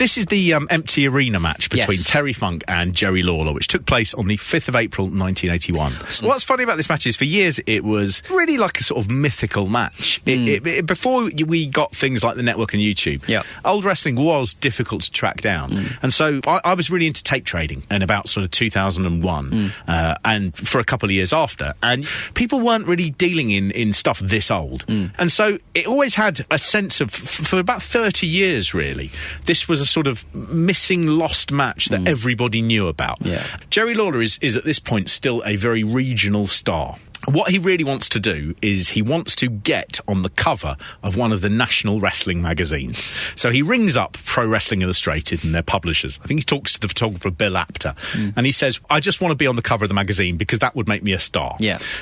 This is the empty arena match between Terry Funk and Jerry Lawler, which took place on the 5th of April 1981. What's funny about this match is for years it was really like a sort of mythical match. Before we got things like the network and YouTube, old wrestling was difficult to track down. And so I was really into tape trading in about sort of 2001 and for a couple of years after. And people weren't really dealing in stuff this old. And so it always had a sense of, for about 30 years really, this was a sort of missing, lost match that everybody knew about. Jerry Lawler is at this point still a very regional star. What he really wants to do is he wants to get on the cover of one of the national wrestling magazines. So he rings up Pro Wrestling Illustrated and their publishers. I think he talks to the photographer Bill Apter and he says, I just want to be on the cover of the magazine because that would make me a star.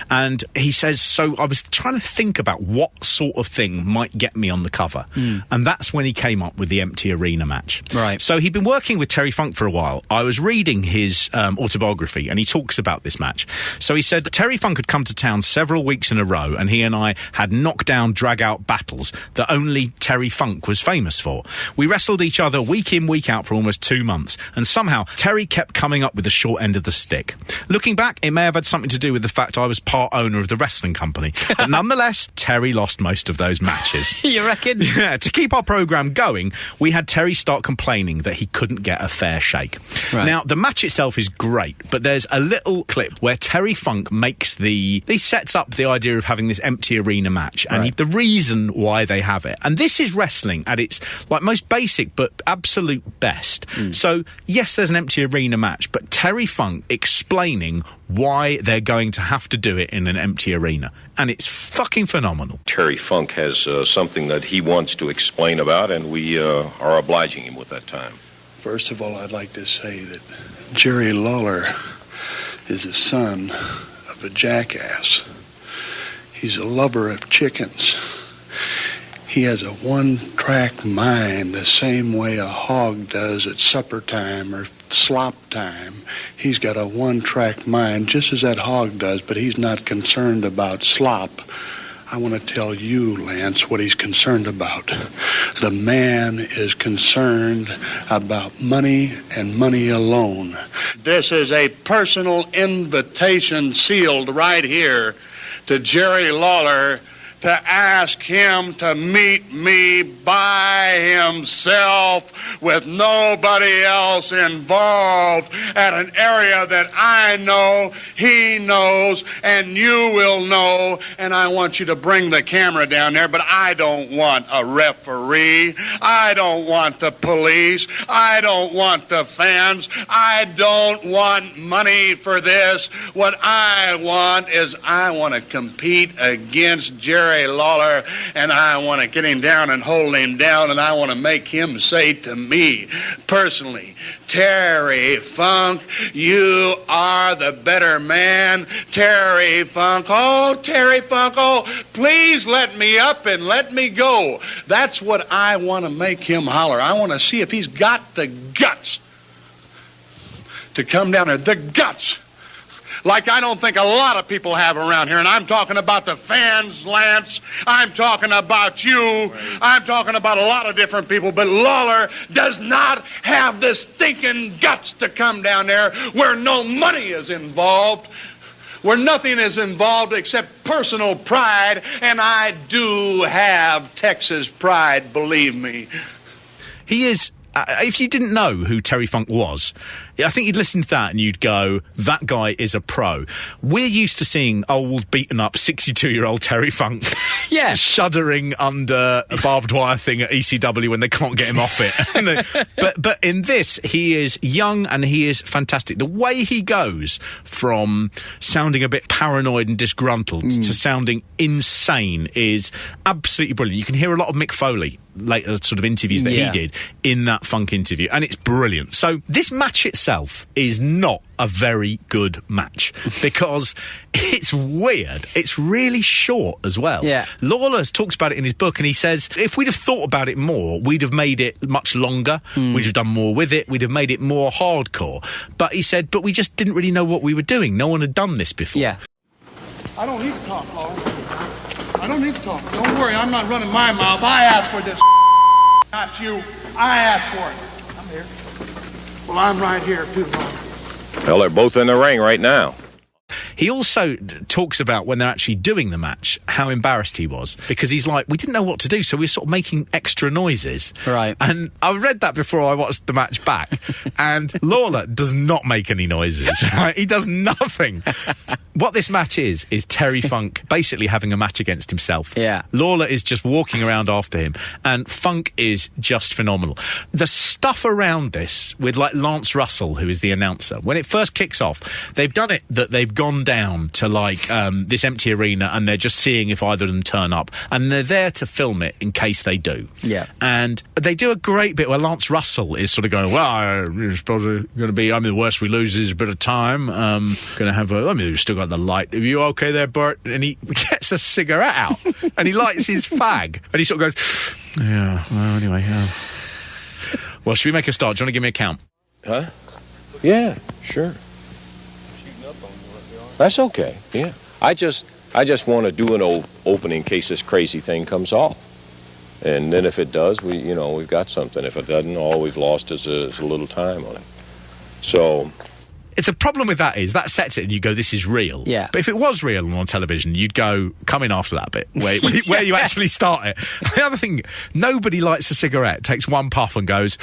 And he says, so I was trying to think about what sort of thing might get me on the cover. And that's when he came up with the empty arena match. So he'd been working with Terry Funk for a while. I was reading his autobiography and he talks about this match. So he said Terry Funk had come to town several weeks in a row and he and I had knockdown, drag-out battles that only Terry Funk was famous for. We wrestled each other week in, week out for almost 2 months, and somehow Terry kept coming up with the short end of the stick. Looking back, it may have had something to do with the fact I was part owner of the wrestling company, but nonetheless, Terry lost most of those matches. You reckon? Yeah, to keep our programme going, we had Terry start complaining that he couldn't get a fair shake. Now, the match itself is great, but there's a little clip where Terry Funk makes he sets up the idea of having this empty arena match and the reason why they have it. And this is wrestling at its like most basic but absolute best. So, yes, there's an empty arena match, but Terry Funk explaining why they're going to have to do it in an empty arena. And it's fucking phenomenal. Terry Funk has something that he wants to explain about, and we are obliging him with that time. First of all, I'd like to say that Jerry Lawler is a son of a jackass. He's a lover of chickens. He has a one-track mind the same way a hog does at supper time or slop time. He's got a one-track mind just as that hog does, but he's not concerned about slop. I want to tell you, Lance, what he's concerned about. The man is concerned about money and money alone. This is a personal invitation sealed right here to Jerry Lawler to ask him to meet me by himself with nobody else involved at an area that I know, he knows, and you will know. And I want you to bring the camera down there, but I don't want a referee. I don't want the police. I don't want the fans. I don't want money for this. What I want is I want to compete against Jerry Lawler, and I want to get him down and hold him down, and I want to make him say to me personally, Terry Funk, you are the better man. Terry Funk, oh, please let me up and let me go. That's what I want to make him holler. I want to see if he's got the guts to come down there. The guts. Like I don't think a lot of people have around here. And I'm talking about the fans, Lance. I'm talking about you. I'm talking about a lot of different people. But Lawler does not have the stinking guts to come down there where no money is involved, where nothing is involved except personal pride. And I do have Texas pride, believe me. He is... if you didn't know who Terry Funk was, I think you'd listen to that and you'd go, that guy is a pro. We're used to seeing old, beaten-up, 62-year-old Terry Funk shuddering under a barbed wire thing at ECW when they can't get him off it. But in this, he is young and he is fantastic. The way he goes from sounding a bit paranoid and disgruntled to sounding insane is absolutely brilliant. You can hear a lot of Mick Foley later sort of interviews that he did in that Funk interview, and it's brilliant. So this match itself is not a very good match because it's weird. It's really short as well. Lawler talks about it in his book and he says if we'd have thought about it more, we'd have made it much longer, we'd have done more with it, we'd have made it more hardcore. But he said, but we just didn't really know what we were doing. No one had done this before. I don't need to talk, Lawler. I don't need to talk. Don't worry, I'm not running my mouth. I asked for this, not you. I asked for it. here. Well, I'm right here, too, Lawler. Well, they're both in the ring right now. He also talks about when they're actually doing the match, how embarrassed he was. Because he's like, we didn't know what to do, so we were sort of making extra noises. Right. And I read that before I watched the match back. And Lawler does not make any noises. Right? He does nothing. What this match is Terry Funk basically having a match against himself. Yeah. Lawler is just walking around after him. And Funk is just phenomenal. The stuff around this with, like, Lance Russell, who is the announcer, when it first kicks off, they've done it that they've gone down to like this empty arena and they're just seeing if either of them turn up, and they're there to film it in case they do. Yeah. And they do a great bit where Lance Russell is sort of going, well, it's probably going to be, I mean, the worst we lose is a bit of time. Going to have I mean, we've still got the light. Are you okay there, Bert? And he gets a cigarette out and he lights his fag and he sort of goes, yeah, well, anyway, yeah. Well, should we make a start? Do you want to give me a count? Huh? Yeah, sure. That's okay, yeah. I just want to do an opening in case this crazy thing comes off. And then if it does, we've got something. If it doesn't, all we've lost is a little time on it. So... The problem with that is that sets it and you go, this is real. Yeah. But if it was real on television, you'd go, come in after that bit, where you actually start it. The other thing, nobody lights a cigarette, takes one puff and goes,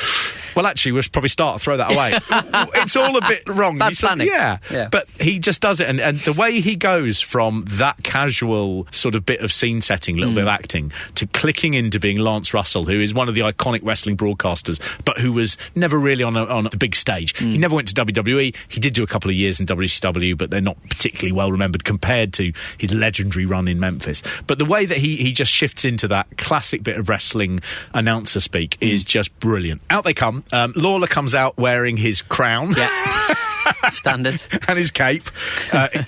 well, actually, we'll probably throw that away. It's all a bit wrong. Bad planning. Yeah. But he just does it. And the way he goes from that casual sort of bit of scene setting, little bit of acting, to clicking into being Lance Russell, who is one of the iconic wrestling broadcasters, but who was never really on a big stage. He never went to WWE. He did do a couple of years in WCW, but they're not particularly well remembered compared to his legendary run in Memphis. But the way that he just shifts into that classic bit of wrestling announcer speak is just brilliant. Out they come. Lawler comes out wearing his crown. Yeah. Standard. And his cape.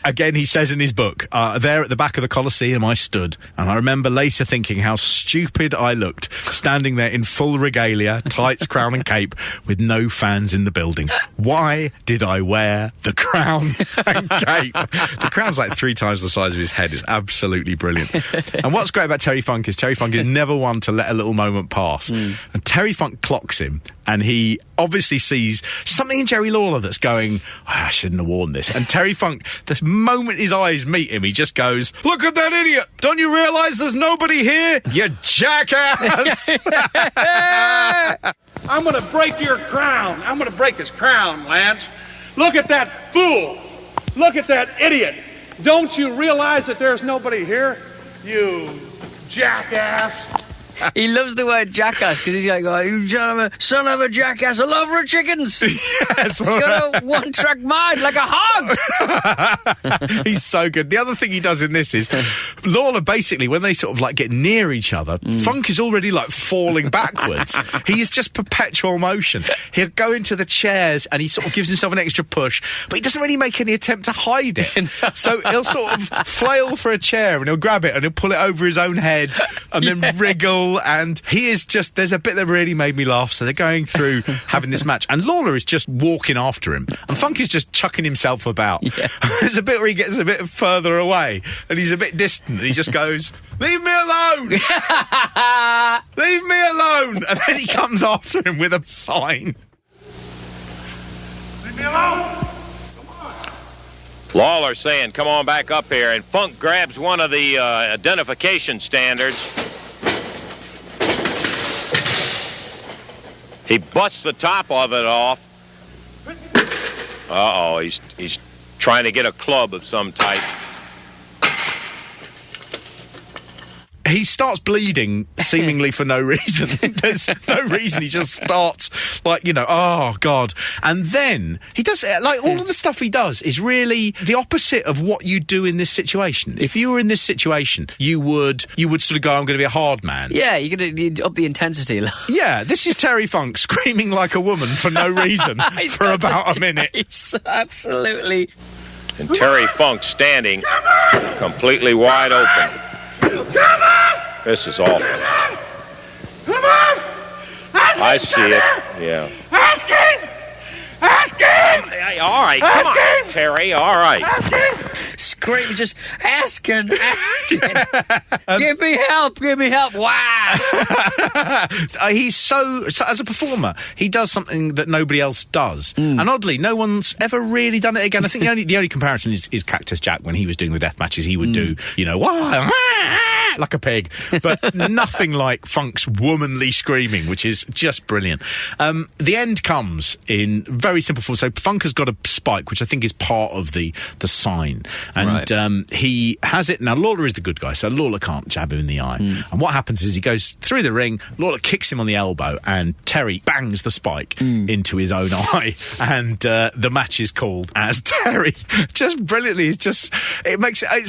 Again, he says in his book, there at the back of the Coliseum I stood, and I remember later thinking how stupid I looked, standing there in full regalia, tights, crown and cape, with no fans in the building. Why did I wear the crown and cape? The crown's like 3 times the size of his head. It's absolutely brilliant. And what's great about Terry Funk is never one to let a little moment pass. And Terry Funk clocks him, and he obviously sees something in Jerry Lawler that's going, I shouldn't have worn this. And Terry Funk, the moment his eyes meet him, he just goes, look at that idiot! Don't you realise there's nobody here? You jackass! I'm going to break your crown. I'm going to break his crown, Lance. Look at that fool. Look at that idiot. Don't you realize that there's nobody here? You jackass. He loves the word jackass because he's like, oh, you son of a jackass, a lover of chickens. Yes. He's got a one-track mind like a hog. He's so good. The other thing he does in this is Lawler basically, when they sort of like get near each other, Funk is already like falling backwards. He is just perpetual motion. He'll go into the chairs and he sort of gives himself an extra push, but he doesn't really make any attempt to hide it. No. So he'll sort of flail for a chair and he'll grab it and he'll pull it over his own head and then wriggle. And he is just, there's a bit that really made me laugh. So they're going through having this match and Lawler is just walking after him and Funk is just chucking himself about. Yeah. There's a bit where he gets a bit further away and he's a bit distant. He just goes, leave me alone! Leave me alone! And then he comes after him with a sign. Leave me alone! Lawler saying, come on back up here, and Funk grabs one of the identification standards. He butts the top of it off. Uh-oh, he's trying to get a club of some type. He starts bleeding, seemingly for no reason. There's no reason. He just starts, like, oh, God. And then he does, like, all of the stuff he does is really the opposite of what you do in this situation. If you were in this situation, you would sort of go, I'm going to be a hard man. Yeah, you'd up the intensity. Yeah, this is Terry Funk screaming like a woman for no reason for about a minute. It's absolutely... And Terry Funk standing completely wide open. Come on! This is awful. Come on! I see it. Yeah. Ask him! Ask him! Hey, all right, Ask come on, him! Terry. All right. Ask him! screaming, just asking. Give me help. Wow. He's so, as a performer, he does something that nobody else does. And oddly, no one's ever really done it again. I think the only comparison is Cactus Jack. When he was doing the death matches, he would do, like a pig, but nothing like Funk's womanly screaming, which is just brilliant. The end comes in very simple form. So Funk has got a spike, which I think is part of the sign, and he has it. Now Lawler is the good guy, so Lawler can't jab him in the eye. And what happens is he goes through the ring, Lawler kicks him on the elbow, and Terry bangs the spike into his own eye, and the match is called as Terry. Just brilliantly, it's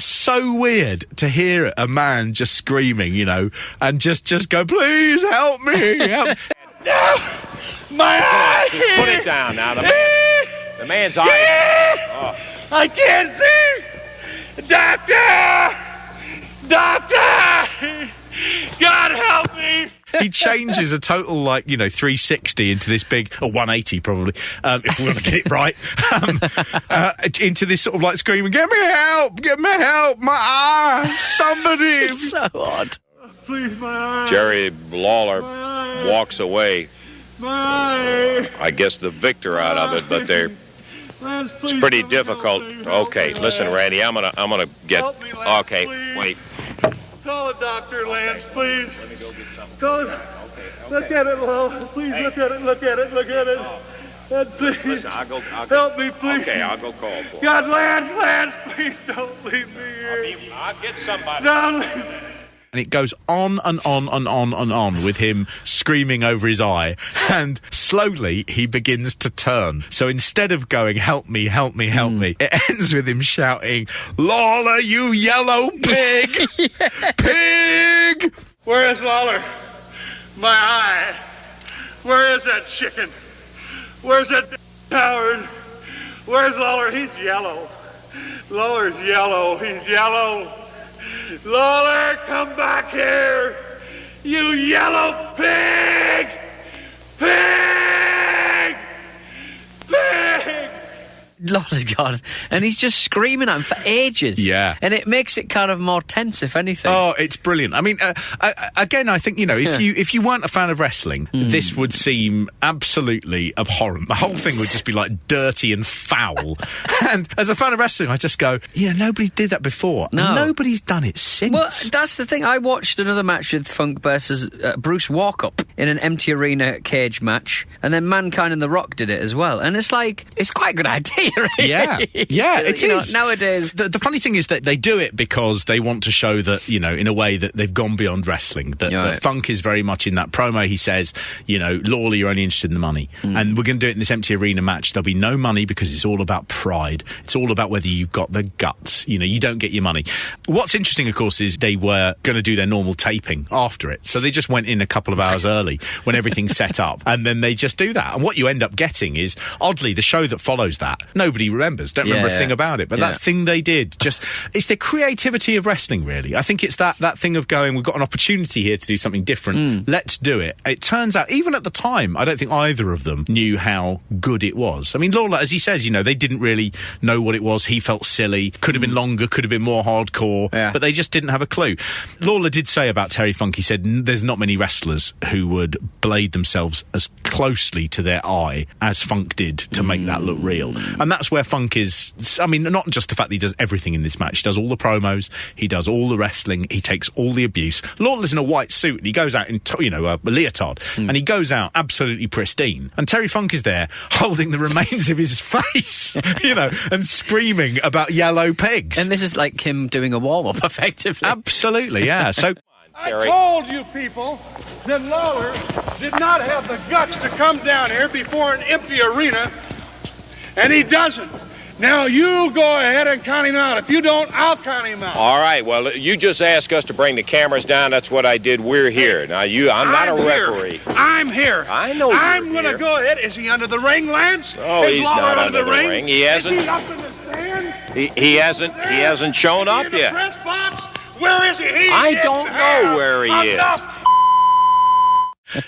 so weird to hear a man just screaming, and just go, please help me. Help. No! My eye! Put it down now. The man's eye. Oh. I can't see! Doctor! God help me! He changes a total 360 into this big, or 180 probably, if we want to get it right, into this sort of screaming, get me help, my eye, somebody. It's so odd. Please, my eye. Jerry Lawler walks away. My eye. I guess the victor out of it, but it's pretty difficult. Okay, listen, Randy, I'm gonna get. Help me, Lance, okay, please. wait. Call a doctor, Lance, please. Let me go get something. Call it. Look at it, Lowell. Please look at it. Please. Listen, I'll go. Help me, please. Okay, I'll go call for it. God, Lance, please don't leave me here. I'll get somebody. No. And it goes on and on and on and on with him screaming over his eye, and slowly he begins to turn. So instead of going, help me, it ends with him shouting, Lawler, you yellow pig! Pig! Where is Lawler? My eye. Where is that chicken? Where's that Howard? Where's Lawler? He's yellow. Lawler's yellow. He's yellow. Lawler, come back here! You yellow pig! Pig! Pig! Lawler's gone, and he's just screaming at him for ages. Yeah. And it makes it kind of more tense, if anything. Oh, it's brilliant. I mean, again, I think, if you weren't a fan of wrestling, this would seem absolutely abhorrent. The whole thing would just be dirty and foul. And as a fan of wrestling, I just go, nobody did that before. No. Nobody's done it since. Well, that's the thing. I watched another match with Funk versus Bruce Walkup in an empty arena cage match, and then Mankind and The Rock did it as well. And it's quite a good idea, really. Yeah, it is. Nowadays... The funny thing is that they do it because they want to show that, in a way that they've gone beyond wrestling. That Funk is very much in that promo. He says, Lawler, you're only interested in the money. And we're going to do it in this empty arena match. There'll be no money because it's all about pride. It's all about whether you've got the guts. You don't get your money. What's interesting, of course, is they were going to do their normal taping after it. So they just went in a couple of hours early when everything's set up. And then they just do that. And what you end up getting is, oddly, the show that follows that, nobody remembers. Don't remember a thing about it. But that thing they did, it's the creativity of wrestling, really. I think it's that thing of going, we've got an opportunity here to do something different. Let's do it. It turns out, even at the time, I don't think either of them knew how good it was. I mean, Lawler, as he says, they didn't really know what it was. He felt silly. Could have been longer, could have been more hardcore. Yeah. But they just didn't have a clue. Lawler did say about Terry Funk, he said, there's not many wrestlers who would blade themselves as closely to their eye as Funk did to make that look real. And that's where Funk is, I mean, not just the fact that he does everything in this match. He does all the promos, he does all the wrestling, he takes all the abuse. Lawler's in a white suit and he goes out in, a leotard, and he goes out absolutely pristine. And Terry Funk is there holding the remains of his face, and screaming about yellow pigs. And this is like him doing a warm-up, effectively. Absolutely, yeah. So I told you people that Lawler did not have the guts to come down here before an empty arena, and he doesn't. Now you go ahead and count him out. If you don't, I'll count him out. All right, well, you just asked us to bring the cameras down. That's what I did. We're here. Now, I'm not a referee. I'm here. I know you're I'm going here. to go ahead. Is he under the ring, Lance? Oh, Is he's Lawler not under the ring. He hasn't. Is he up in the stands? He hasn't shown up Is he in yet. the press box? Where is he? I don't know where he is.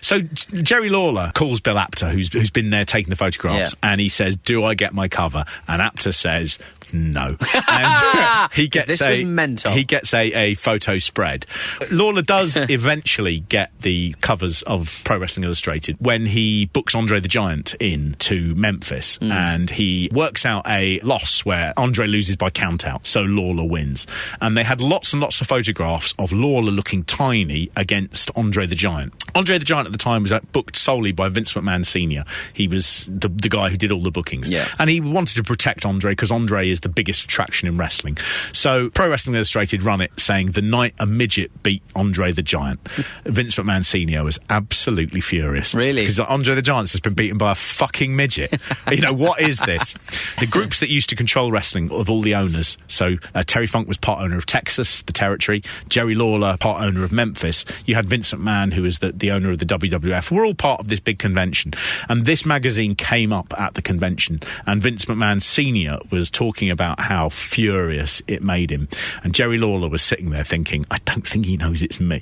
So Jerry Lawler calls Bill Apter, who's been there taking the photographs, and he says, do I get my cover? And Apter says, no. And he gets this was mental. He gets a photo spread. Lawler does eventually get the covers of Pro Wrestling Illustrated when he books Andre the Giant in to Memphis, and he works out a loss where Andre loses by countout, so Lawler wins. And they had lots and lots of photographs of Lawler looking tiny against Andre the Giant. Andre the Giant at the time was booked solely by Vince McMahon Sr. He was the guy who did all the bookings. Yeah. And he wanted to protect Andre because Andre is the biggest attraction in wrestling. So Pro Wrestling Illustrated run it saying the night a midget beat Andre the Giant. Vince McMahon Sr. was absolutely furious. Really? Because Andre the Giant has been beaten by a fucking midget. You know, what is this? The groups that used to control wrestling of all the owners. So Terry Funk was part owner of Texas, the territory. Jerry Lawler, part owner of Memphis. You had Vince McMahon, who was the owner of the WWF. We're all part of this big convention. And this magazine came up at the convention. And Vince McMahon Sr. was talking about how furious it made him. And Jerry Lawler was sitting there thinking, I don't think he knows it's me.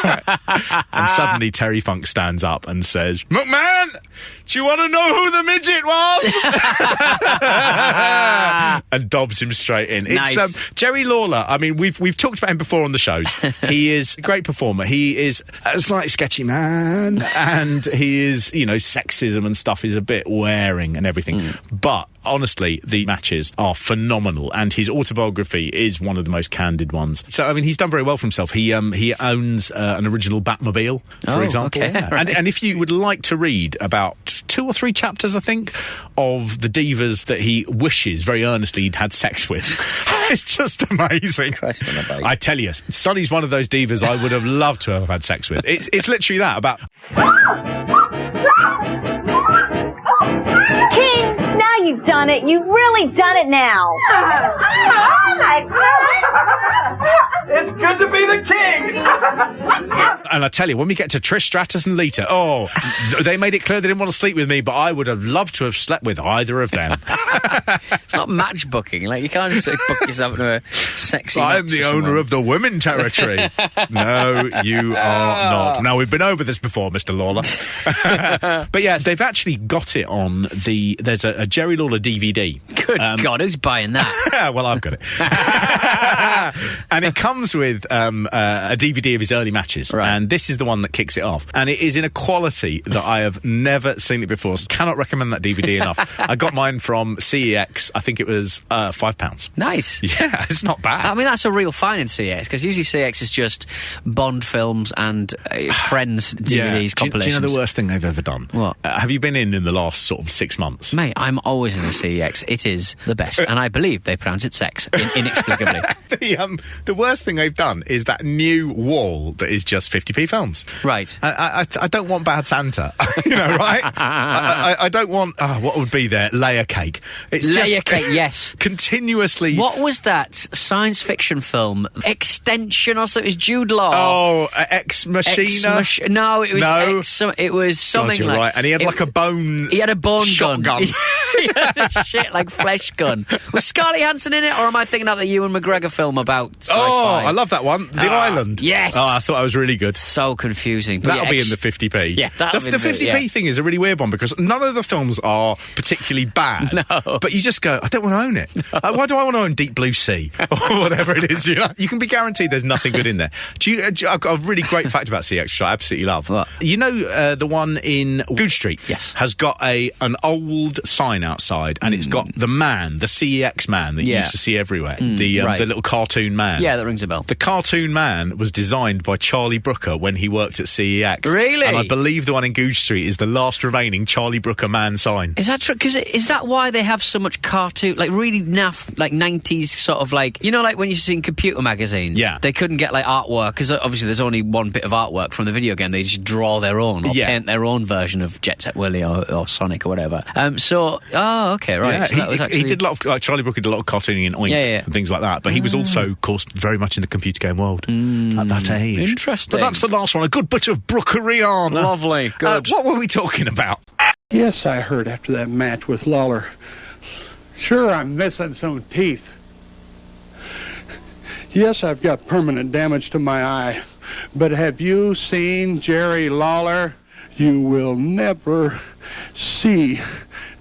And suddenly Terry Funk stands up and says, McMahon, do you want to know who the midget was? And dobs him straight in. Nice. It's Jerry Lawler. I mean, we've talked about him before on the shows. He is a great performer. He is a slightly sketchy man, and he is, you know, sexism and stuff is a bit wearing and everything. But honestly, the matches are phenomenal, and his autobiography is one of the most candid ones. So, I mean, he's done very well for himself. He owns an original Batmobile, for example. Okay, yeah. right. And if you would like to read about 2 or 3 chapters, I think, of the divas that he wishes very earnestly he'd had sex with, it's just amazing. Christ on a bike. I tell you, Sonny's one of those divas I would have loved to have had sex with. It's literally that, about... King, now you've done it. You've really done it now. Oh, my God. It's good to be the king. And I tell you, when we get to Trish Stratus and Lita, they made it clear they didn't want to sleep with me, but I would have loved to have slept with either of them. It's not match booking. Like, you can't just book yourself into a sexy I'm match the with owner someone. of the women territory. No, you are not. Now, we've been over this before, Mr. Lawler. But yeah, they've actually got it on there's a Jerry Lawler DVD. Good God, who's buying that? Well, I've got it. And it comes with a DVD of his early matches. Right. And this is the one that kicks it off. And it is in a quality that I have never seen it before. So cannot recommend that DVD enough. I got mine from CEX. I think it was £5. Nice. Yeah, it's not bad. I mean, that's a real find in CX, because usually CX is just Bond films and Friends DVDs, compilations. Do you know the worst thing they've ever done? What? Have you been in the last sort of 6 months? Mate, I'm always in a CEX. It is the best. And I believe they pronounce it sex, inexplicably. The worst thing they've done is that new wall that is just 50p films. Right. I don't want Bad Santa, you know, right? I don't want, what would be there? Layer cake. It's Layer just cake, yes. Continuously. What was that science fiction film? Extension or something? It was Jude Law. Oh, Ex Machina? No, it was No. it was something God, you're like... right. And he had like a bone... He had a bone shotgun. He had a shit like flesh gun. Was Scarlett Johansson in it, or am I thinking of the Ewan McGregor film about sci-fi? Oh, I love that one. The Island. Yes. Oh, I thought that was really good. So confusing. But That'll be in the 50p. Yeah, that'll be the 50p thing is a really weird one because none of the films are particularly bad. No. But you just go, I don't want to own it. Why do I want to own Deep Blue Sea or whatever it is? You know? You can be guaranteed there's nothing good in there. I've got a really great fact about CX, which I absolutely love. What? You know the one in Good Street? Yes. Has got an old sign outside, and it's got the man, the CEX man that you used to see everywhere. The little cartoon man. Yeah, that rings a bell. The cartoon man was designed by Charlie Brooker when he worked at CEX. Really? And I believe the one in Goose Street is the last remaining Charlie Brooker man sign. Is that true? Because is that why they have so much cartoon, like really naff, like 90s sort of like, you know, like when you've seen computer magazines? Yeah. They couldn't get like artwork, because obviously there's only one bit of artwork from the video game. They just draw their own or paint their own version of Jet Set Willy or Sonic or whatever. Okay, right. Yeah, so that was actually... he did a lot of, like Charlie Brooker did a lot of cartooning in Oink and things like that, but he was also, of course, very much in the computer game world at that age. Interesting. But that's the last one, a good bit of Brookeriana. Lovely, good. What were we talking about? Yes, I heard after that match with Lawler. Sure, I'm missing some teeth. Yes, I've got permanent damage to my eye. But have you seen Jerry Lawler? You will never see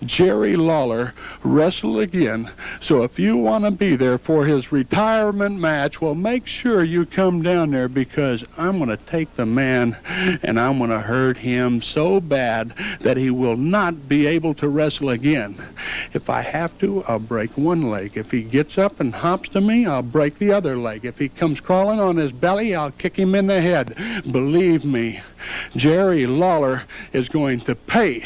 Jerry Lawler wrestle again. So if you want to be there for his retirement match, well, make sure you come down there, because I'm going to take the man and I'm going to hurt him so bad that he will not be able to wrestle again. If I have to, I'll break one leg. If he gets up and hops to me, I'll break the other leg. If he comes crawling on his belly, I'll kick him in the head. Believe me, Jerry Lawler is going to pay